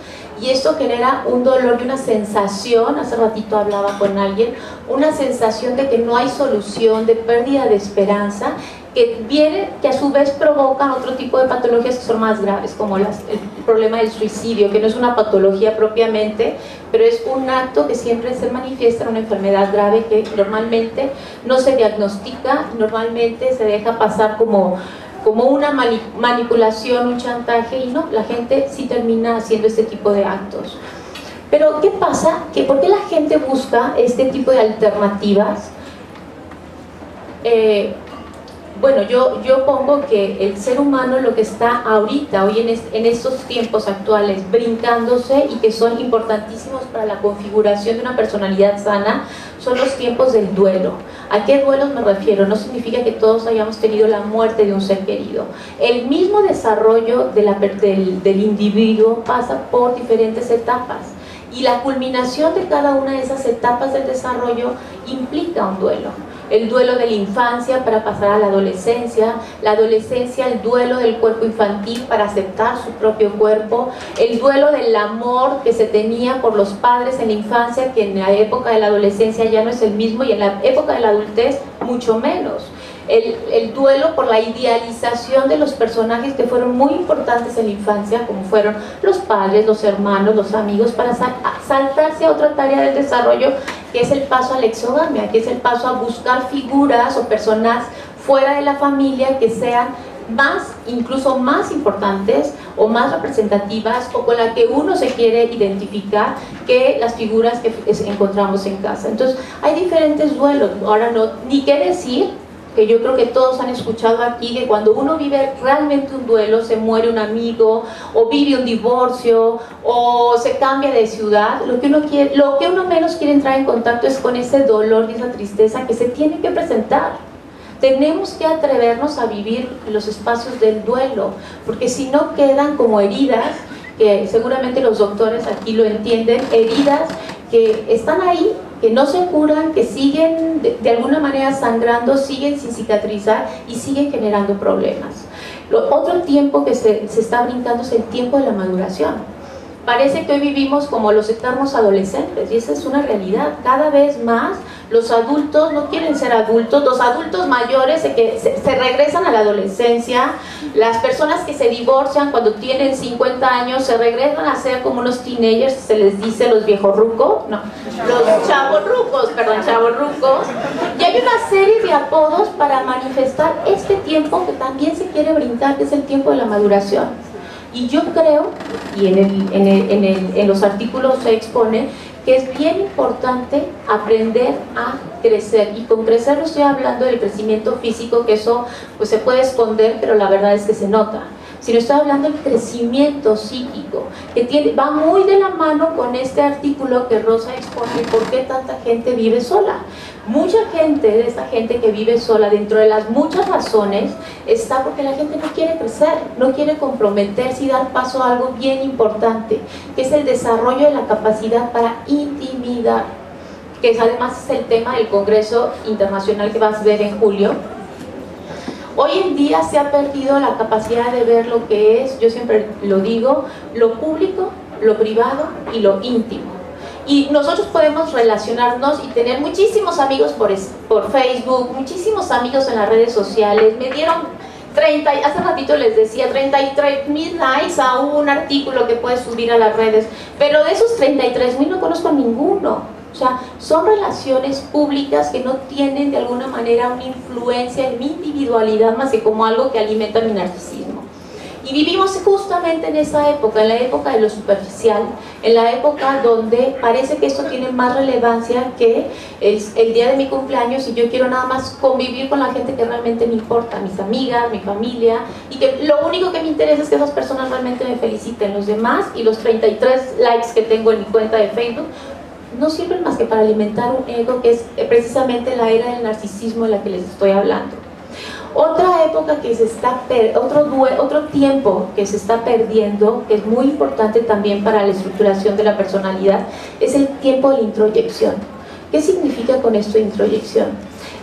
y esto genera un dolor y una sensación, hace ratito hablaba con alguien, una sensación de que no hay solución, de pérdida de esperanza, que a su vez provocan otro tipo de patologías que son más graves, como el problema del suicidio, que no es una patología propiamente, pero es un acto que siempre se manifiesta en una enfermedad grave que normalmente no se diagnostica, normalmente se deja pasar como una manipulación, un chantaje, y no, la gente sí termina haciendo este tipo de actos. Pero ¿qué pasa? ¿Por qué la gente busca este tipo de alternativas? Bueno, yo pongo que el ser humano, lo que está ahorita, hoy en estos tiempos actuales, brincándose y que son importantísimos para la configuración de una personalidad sana, son los tiempos del duelo. ¿A qué duelos me refiero? No significa que todos hayamos tenido la muerte de un ser querido. El mismo desarrollo del individuo pasa por diferentes etapas, y la culminación de cada una de esas etapas del desarrollo implica un duelo. El duelo de la infancia para pasar a la adolescencia, el duelo del cuerpo infantil para aceptar su propio cuerpo, el duelo del amor que se tenía por los padres en la infancia, que en la época de la adolescencia ya no es el mismo, y en la época de la adultez mucho menos. El duelo por la idealización de los personajes que fueron muy importantes en la infancia, como fueron los padres, los hermanos, los amigos, para saltarse a otra tarea del desarrollo, que es el paso a la exogamia, que es el paso a buscar figuras o personas fuera de la familia que sean incluso más importantes o más representativas, o con la que uno se quiere identificar, que las figuras que encontramos en casa. Entonces hay diferentes duelos. Ahora ni qué decir, que yo creo que todos han escuchado aquí, que cuando uno vive realmente un duelo, se muere un amigo, o vive un divorcio, o se cambia de ciudad, lo que uno menos quiere entrar en contacto es con ese dolor y esa tristeza que se tiene que presentar. Tenemos que atrevernos a vivir los espacios del duelo, porque si no quedan como heridas, que seguramente los doctores aquí lo entienden, heridas que están ahí, que no se curan, que siguen de alguna manera sangrando, siguen sin cicatrizar y siguen generando problemas. Otro tiempo que se está brincando es el tiempo de la maduración. Parece que hoy vivimos como los eternos adolescentes, y esa es una realidad. Cada vez más los adultos no quieren ser adultos, los adultos mayores se regresan a la adolescencia, las personas que se divorcian cuando tienen 50 años se regresan a ser como unos teenagers, se les dice los viejorrucos, no, los chavorrucos, y hay una serie de apodos para manifestar este tiempo que también se quiere brincar, que es el tiempo de la maduración. Y yo creo, y en los artículos se expone, que es bien importante aprender a crecer. Y con crecer no estoy hablando del crecimiento físico, que eso pues se puede esconder, pero la verdad es que se nota. Sino estoy hablando del crecimiento psíquico, que va muy de la mano con este artículo que Rosa expone, por qué tanta gente vive sola. Mucha gente de esta gente que vive sola, dentro de las muchas razones, está porque la gente no quiere crecer, no quiere comprometerse y dar paso a algo bien importante, que es el desarrollo de la capacidad para intimidar, que además es el tema del Congreso Internacional que vas a ver en julio. Hoy en día se ha perdido la capacidad de ver lo que es, yo siempre lo digo, lo público, lo privado y lo íntimo. Y nosotros podemos relacionarnos y tener muchísimos amigos por Facebook, muchísimos amigos en las redes sociales. Me dieron hace ratito les decía, 33,000 likes a un artículo que puedes subir a las redes, pero de esos 33,000 no conozco a ninguno. O sea, son relaciones públicas que no tienen de alguna manera una influencia en mi individualidad más que como algo que alimenta mi narcisismo. Y vivimos justamente en esa época, en la época de lo superficial, en la época donde parece que esto tiene más relevancia que el día de mi cumpleaños, y yo quiero nada más convivir con la gente que realmente me importa, mis amigas, mi familia, y que lo único que me interesa es que esas personas realmente me feliciten. Los demás y los 33 likes que tengo en mi cuenta de Facebook no sirven más que para alimentar un ego, que es precisamente la era del narcisismo de la que les estoy hablando. Otra época que se está otro tiempo que se está perdiendo, que es muy importante también para la estructuración de la personalidad, es el tiempo de la introyección. ¿Qué significa con esto introyección?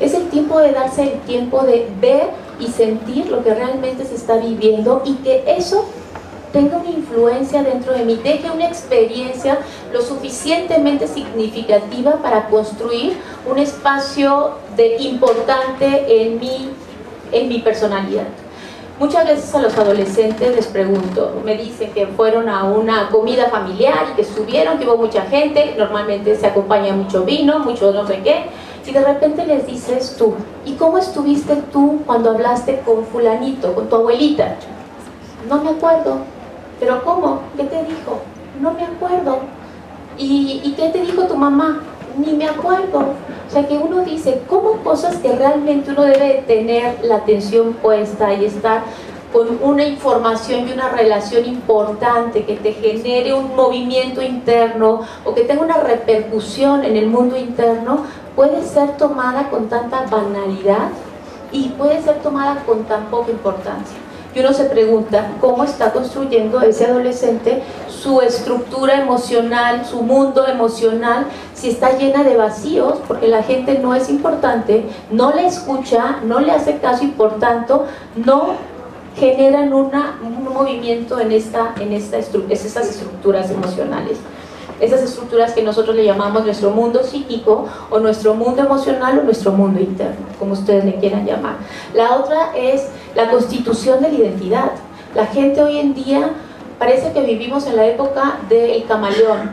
Es el tiempo de darse el tiempo de ver y sentir lo que realmente se está viviendo y que eso tenga una influencia dentro de mí, deje una experiencia lo suficientemente significativa para construir un espacio importante en mi personalidad. Muchas veces a los adolescentes les pregunto, me dicen que fueron a una comida familiar y que estuvieron, que hubo mucha gente, normalmente se acompaña mucho vino, mucho no sé qué, y de repente les dices tú, ¿y cómo estuviste tú cuando hablaste con fulanito, con tu abuelita? No me acuerdo. ¿Pero cómo? ¿Qué te dijo? No me acuerdo. ¿Y qué te dijo tu mamá? Ni me acuerdo. O sea que uno dice, ¿cómo cosas que realmente uno debe tener la atención puesta y estar con una información y una relación importante que te genere un movimiento interno o que tenga una repercusión en el mundo interno, puede ser tomada con tanta banalidad y puede ser tomada con tan poca importancia? Y uno se pregunta cómo está construyendo ese adolescente su estructura emocional, su mundo emocional, si está llena de vacíos, porque la gente no es importante, no le escucha, no le hace caso y por tanto no generan un movimiento en esas estructuras emocionales. Esas estructuras que nosotros le llamamos nuestro mundo psíquico o nuestro mundo emocional o nuestro mundo interno, como ustedes le quieran llamar. La otra es la constitución de la identidad. La gente hoy en día parece que vivimos en la época del camaleón,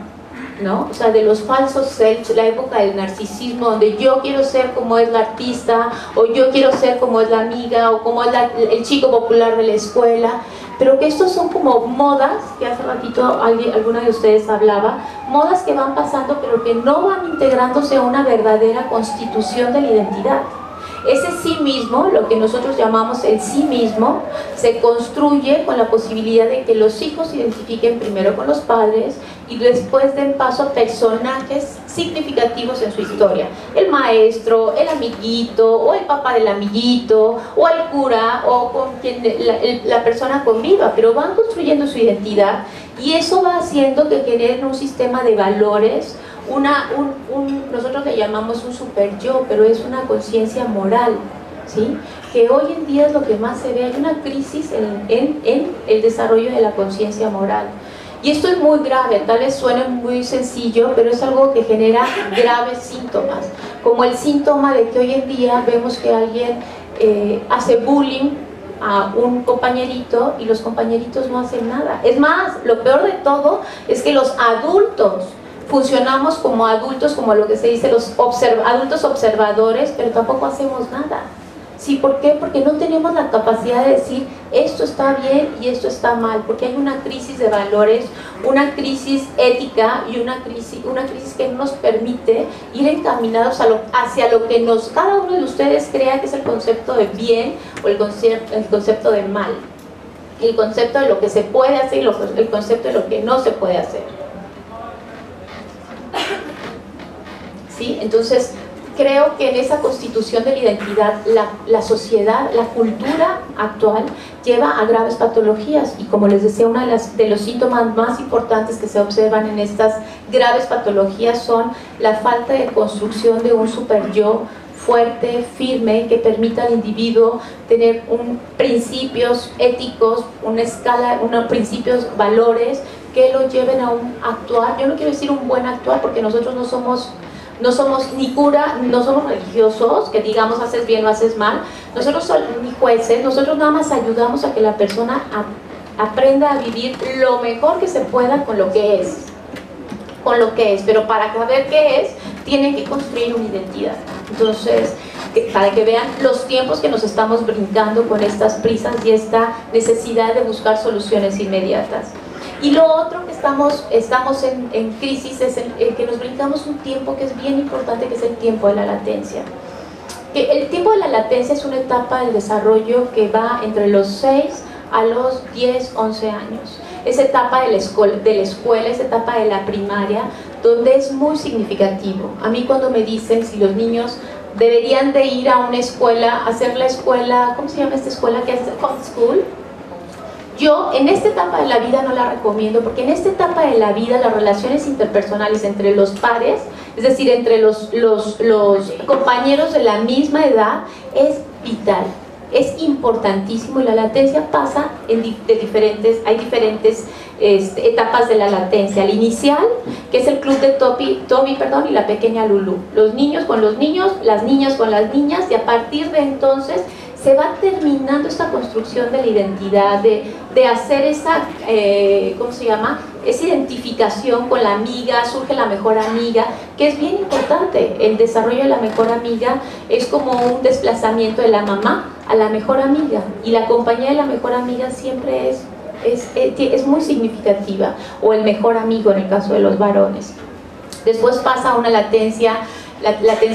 ¿no? O sea, de los falsos selves, la época del narcisismo, donde yo quiero ser como es la artista, o yo quiero ser como es la amiga, o como es el chico popular de la escuela, pero que estos son como modas, que hace ratito alguna de ustedes hablaba, modas que van pasando, pero que no van integrándose a una verdadera constitución de la identidad. Ese sí mismo, lo que nosotros llamamos el sí mismo, se construye con la posibilidad de que los hijos se identifiquen primero con los padres y después den paso a personajes significativos en su historia. El maestro, el amiguito, o el papá del amiguito, o el cura, o con quien la persona conviva, pero van construyendo su identidad y eso va haciendo que generen un sistema de valores, nosotros le llamamos un super yo, pero es una conciencia moral, ¿sí? Que hoy en día es lo que más se ve. Hay una crisis en el desarrollo de la conciencia moral. Y esto es muy grave, tal vez suene muy sencillo, pero es algo que genera graves síntomas, como el síntoma de que hoy en día vemos que alguien hace bullying a un compañerito y los compañeritos no hacen nada. Es más, lo peor de todo es que los adultos funcionamos como adultos, como lo que se dice los adultos observadores, pero tampoco hacemos nada. ¿Sí? ¿Por qué? Porque no tenemos la capacidad de decir esto está bien y esto está mal, porque hay una crisis de valores, una crisis ética y una crisis que no nos permite ir encaminados hacia lo que cada uno de ustedes crea que es el concepto de bien o el concepto de mal, el concepto de lo que se puede hacer y el concepto de lo que no se puede hacer. ¿Sí? Entonces, creo que en esa constitución de la identidad, la sociedad, la cultura actual lleva a graves patologías y como les decía, uno de los síntomas más importantes que se observan en estas graves patologías son la falta de construcción de un super yo fuerte, firme, que permita al individuo tener principios éticos, una escala, principios, valores que lo lleven a un actuar. Yo no quiero decir un buen actuar porque nosotros no somos ni cura, no somos religiosos, que digamos haces bien o haces mal, nosotros somos ni jueces, nosotros nada más ayudamos a que la persona aprenda a vivir lo mejor que se pueda con lo que es, pero para saber qué es, tienen que construir una identidad. Entonces, para que vean los tiempos que nos estamos brincando con estas prisas y esta necesidad de buscar soluciones inmediatas. Y lo otro que estamos en crisis es que nos brincamos un tiempo que es bien importante, que es el tiempo de la latencia. Que el tiempo de la latencia es una etapa del desarrollo que va entre los 6 a los 10, 11 años. Esa etapa de la escuela, esa etapa de la primaria, donde es muy significativo. A mí cuando me dicen si los niños deberían de ir a una escuela, hacer la escuela, ¿cómo se llama esta escuela? Que es homeschool. Yo en esta etapa de la vida no la recomiendo, porque en esta etapa de la vida las relaciones interpersonales entre los pares, es decir, entre los compañeros de la misma edad, es vital, es importantísimo, y la latencia pasa hay diferentes etapas de la latencia. La inicial, que es el club de Toby, y la pequeña Lulu, los niños con los niños, las niñas con las niñas, y a partir de entonces se va terminando esta construcción de la identidad, de hacer esa, ¿cómo se llama? Esa identificación con la amiga, surge la mejor amiga, que es bien importante. El desarrollo de la mejor amiga es como un desplazamiento de la mamá a la mejor amiga, y la compañía de la mejor amiga siempre es muy significativa, o el mejor amigo en el caso de los varones. Después pasa a una latencia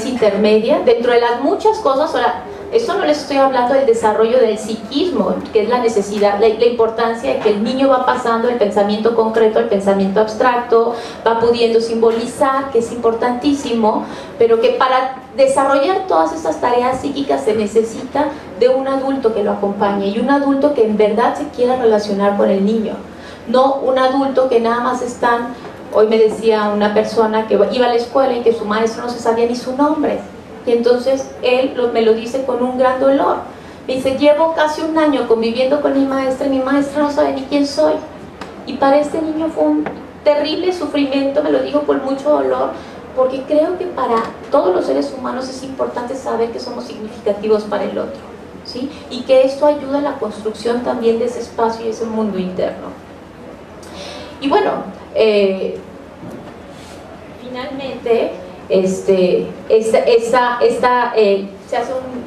intermedia, dentro de las muchas cosas. Ahora, esto no les estoy hablando del desarrollo del psiquismo, que es la necesidad, la importancia de que el niño va pasando del pensamiento concreto al pensamiento abstracto, va pudiendo simbolizar, que es importantísimo, pero que para desarrollar todas estas tareas psíquicas se necesita de un adulto que lo acompañe, y un adulto que en verdad se quiera relacionar con el niño, no un adulto que nada más están. Hoy me decía una persona que iba a la escuela y que su maestro no se sabía ni su nombre, y entonces él me lo dice con un gran dolor. Me dice: llevo casi un año conviviendo con mi maestra no sabe ni quién soy. Y para este niño fue un terrible sufrimiento, me lo dijo con mucho dolor, porque creo que para todos los seres humanos es importante saber que somos significativos para el otro, ¿sí? Y que esto ayuda a la construcción también de ese espacio y ese mundo interno. Y bueno, finalmente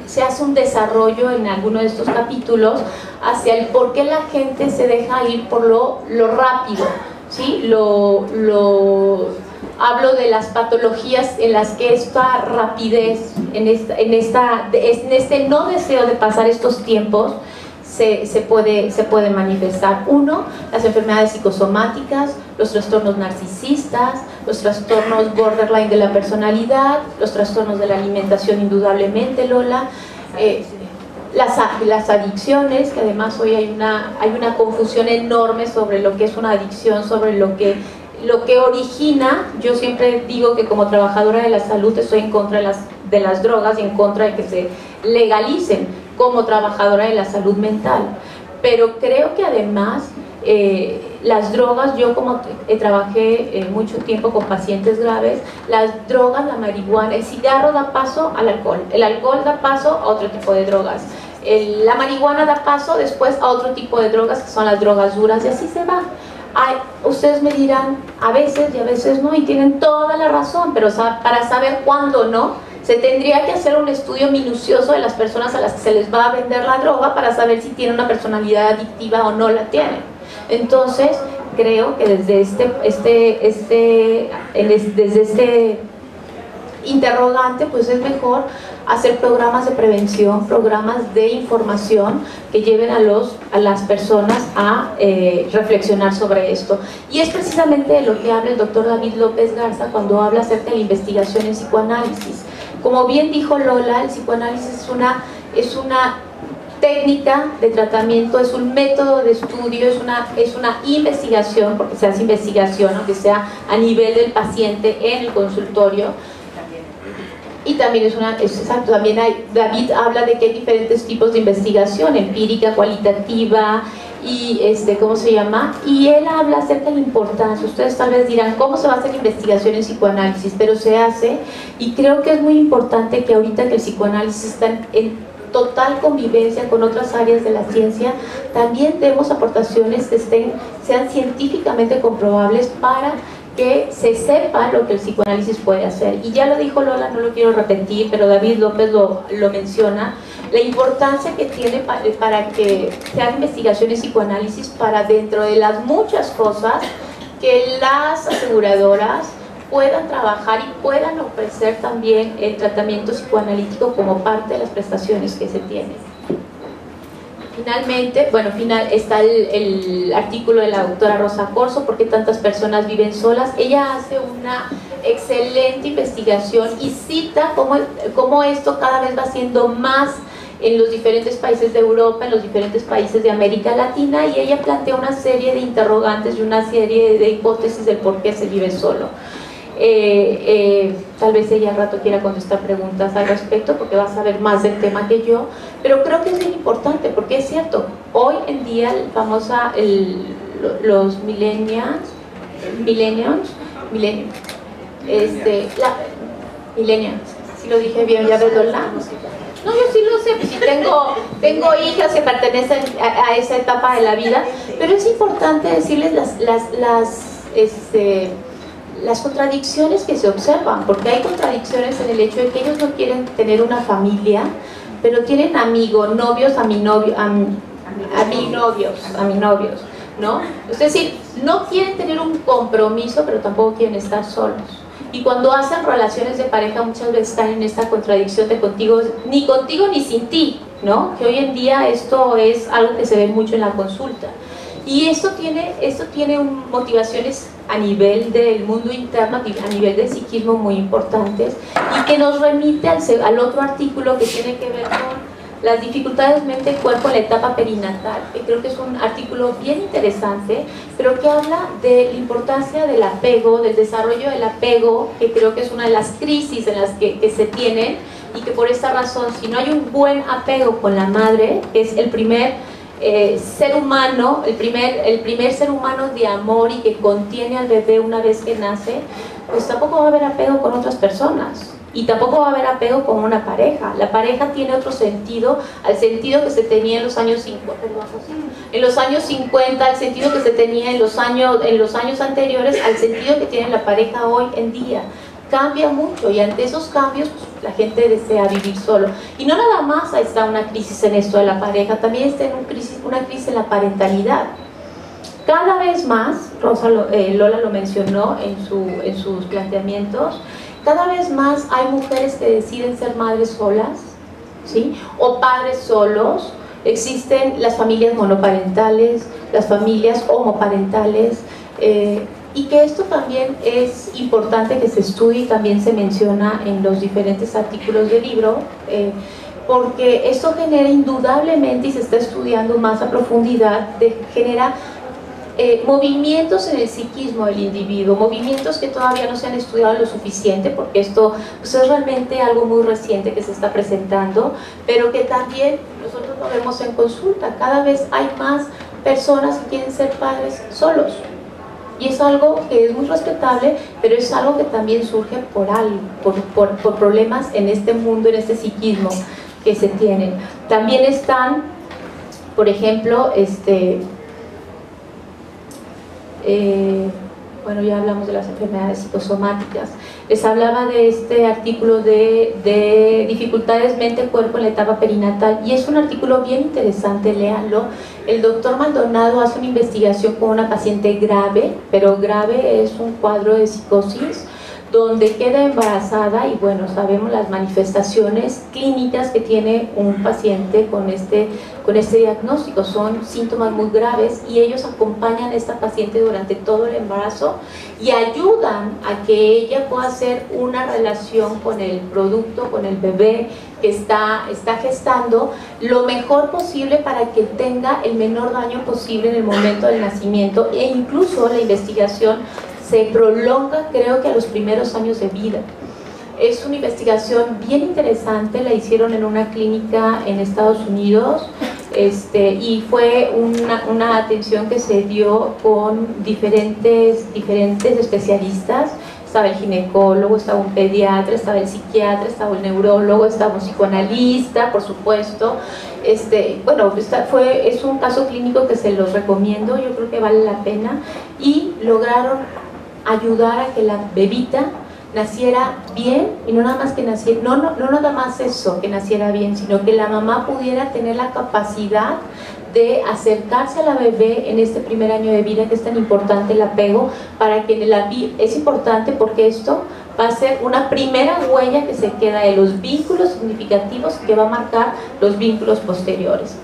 se hace un desarrollo en alguno de estos capítulos hacia el por qué la gente se deja ir por lo rápido, ¿sí? Hablo de las patologías en las que esta rapidez, en este no deseo de pasar estos tiempos, se puede manifestar. Uno, las enfermedades psicosomáticas, los trastornos narcisistas, los trastornos borderline de la personalidad, los trastornos de la alimentación, indudablemente, Lola, las adicciones, que además hoy hay una confusión enorme sobre lo que es una adicción, sobre lo que origina. Yo siempre digo que como trabajadora de la salud estoy en contra de las drogas y en contra de que se legalicen como trabajadora de la salud mental, pero creo que además las drogas, yo como trabajé mucho tiempo con pacientes graves, las drogas, la marihuana, el cigarro da paso al alcohol, el alcohol da paso a otro tipo de drogas, la marihuana da paso después a otro tipo de drogas que son las drogas duras, y así se va. Ustedes me dirán a veces y a veces no, y tienen toda la razón, pero para saber cuándo no, se tendría que hacer un estudio minucioso de las personas a las que se les va a vender la droga para saber si tienen una personalidad adictiva o no la tienen. Entonces, creo que desde este interrogante, pues es mejor hacer programas de prevención, programas de información que lleven a las personas a reflexionar sobre esto. Y es precisamente de lo que habla el doctor David López Garza cuando habla acerca de la investigación en psicoanálisis. Como bien dijo Lola, el psicoanálisis es una técnica de tratamiento, es un método de estudio, es una investigación, porque se hace investigación, aunque sea a nivel del paciente en el consultorio. Y también exacto, también David habla de que hay diferentes tipos de investigación, empírica, cualitativa, y ¿cómo se llama? Y él habla acerca de la importancia. Ustedes tal vez dirán, ¿cómo se va a hacer investigación en psicoanálisis? Pero se hace, y creo que es muy importante que ahorita que el psicoanálisis está en total convivencia con otras áreas de la ciencia, también demos aportaciones que sean científicamente comprobables para que se sepa lo que el psicoanálisis puede hacer. Y ya lo dijo Lola, no lo quiero repetir, pero David López lo menciona, la importancia que tiene para que se hagan investigaciones psicoanálisis, para dentro de las muchas cosas que las aseguradoras puedan trabajar y puedan ofrecer también el tratamiento psicoanalítico como parte de las prestaciones que se tienen. finalmente, bueno, está el artículo de la doctora Rosa Corso, ¿por qué tantas personas viven solas? Ella hace una excelente investigación y cita cómo esto cada vez va siendo más en los diferentes países de Europa, en los diferentes países de América Latina, y ella plantea una serie de interrogantes y una serie de hipótesis del por qué se vive solo. Tal vez ella al rato quiera contestar preguntas al respecto porque va a saber más del tema que yo, pero creo que es bien importante porque es cierto, hoy en día los millennials, si lo dije bien, ya ves, no, yo sí lo sé, pues sí tengo hijas que pertenecen a esa etapa de la vida, pero es importante decirles las contradicciones que se observan, porque hay contradicciones en el hecho de que ellos no quieren tener una familia, pero tienen amigos, novios, aminovios, ¿no? Es decir, no quieren tener un compromiso, pero tampoco quieren estar solos. Y cuando hacen relaciones de pareja muchas veces están en esta contradicción de contigo ni sin ti, ¿no? Que hoy en día esto es algo que se ve mucho en la consulta. Y esto tiene motivaciones a nivel del mundo interno, a nivel del psiquismo muy importantes, y que nos remite al otro artículo que tiene que ver con las dificultades mente-cuerpo en la etapa perinatal, que creo que es un artículo bien interesante, pero que habla de la importancia del apego, del desarrollo del apego, que creo que es una de las crisis en las que se tienen, y que por esta razón, si no hay un buen apego con la madre, que es el primer ser humano, el primer ser humano de amor y que contiene al bebé una vez que nace, pues tampoco va a haber apego con otras personas. Y tampoco va a haber apego con una pareja. La pareja tiene otro sentido, al sentido que se tenía en los años 50, al sentido que se tenía en los años anteriores, al sentido que tiene la pareja hoy en día. Cambia mucho y ante esos cambios pues, la gente desea vivir solo. Y no nada más está una crisis en esto de la pareja, también está una crisis en la parentalidad. Cada vez más, Lola lo mencionó en sus planteamientos, cada vez más hay mujeres que deciden ser madres solas, ¿sí? O padres solos. Existen las familias monoparentales, las familias homoparentales, y que esto también es importante que se estudie y también se menciona en los diferentes artículos del libro, porque esto genera indudablemente, y se está estudiando más a profundidad, genera movimientos en el psiquismo del individuo, movimientos que todavía no se han estudiado lo suficiente, porque esto pues, es realmente algo muy reciente que se está presentando, pero que también nosotros lo vemos en consulta. Cada vez hay más personas que quieren ser padres solos, y es algo que es muy respetable, pero es algo que también surge por problemas en este mundo, en este psiquismo que se tienen. También están, por ejemplo, bueno, ya hablamos de las enfermedades psicosomáticas. Les hablaba de este artículo de dificultades mente-cuerpo en la etapa perinatal, y es un artículo bien interesante, léanlo. El doctor Maldonado hace una investigación con una paciente grave, pero grave es un cuadro de psicosis, donde queda embarazada, y bueno, sabemos las manifestaciones clínicas que tiene un paciente con este diagnóstico, son síntomas muy graves, y ellos acompañan a esta paciente durante todo el embarazo y ayudan a que ella pueda hacer una relación con el producto, con el bebé que está gestando, lo mejor posible para que tenga el menor daño posible en el momento del nacimiento, e incluso la investigación se prolonga, creo que a los primeros años de vida. Es una investigación bien interesante, la hicieron en una clínica en Estados Unidos, y fue una atención que se dio con diferentes especialistas. Estaba el ginecólogo, estaba un pediatra, estaba el psiquiatra, estaba el neurólogo, estaba un psicoanalista, por supuesto. Bueno, es un caso clínico que se los recomiendo, yo creo que vale la pena, y lograron ayudar a que la bebita naciera bien, y no nada más que naciera, no nada más eso, que naciera bien, sino que la mamá pudiera tener la capacidad de acercarse a la bebé en este primer año de vida, que es tan importante el apego, para que es importante porque esto va a ser una primera huella que se queda de los vínculos significativos que va a marcar los vínculos posteriores.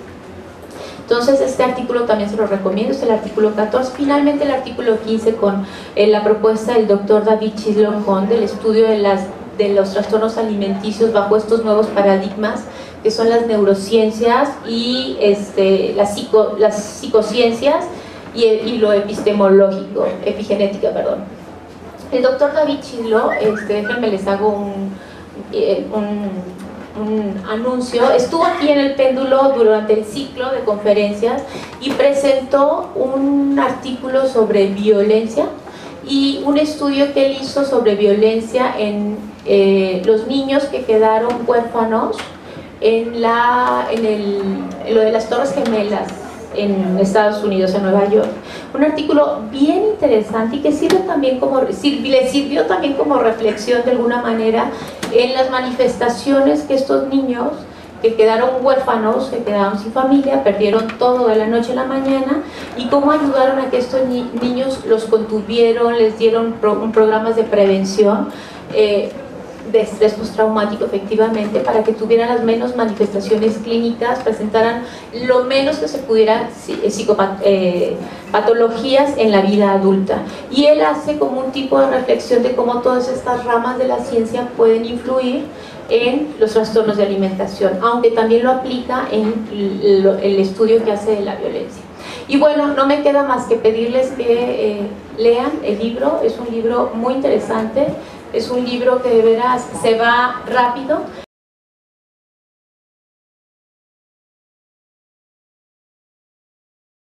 Entonces este artículo también se lo recomiendo, es el artículo 14. Finalmente el artículo 15 con la propuesta del doctor David Chislon del estudio de los trastornos alimenticios bajo estos nuevos paradigmas que son las neurociencias y las psicociencias y lo epistemológico, epigenética, perdón. El doctor David Chislon, déjenme les hago un anuncio, estuvo aquí en el péndulo durante el ciclo de conferencias y presentó un artículo sobre violencia y un estudio que él hizo sobre violencia en los niños que quedaron huérfanos en lo de las Torres Gemelas en Estados Unidos, en Nueva York. Un artículo bien interesante y que le sirvió también como reflexión de alguna manera en las manifestaciones que estos niños que quedaron huérfanos, que quedaron sin familia, perdieron todo de la noche a la mañana, y cómo ayudaron a que estos niños los contuvieron, les dieron programas de prevención de estrés postraumático, efectivamente, para que tuvieran las menos manifestaciones clínicas, presentaran lo menos que se pudiera patologías en la vida adulta. Y él hace como un tipo de reflexión de cómo todas estas ramas de la ciencia pueden influir en los trastornos de alimentación, aunque también lo aplica en el estudio que hace de la violencia. Y bueno, no me queda más que pedirles que lean el libro. Es un libro muy interesante, es un libro que de veras se va rápido,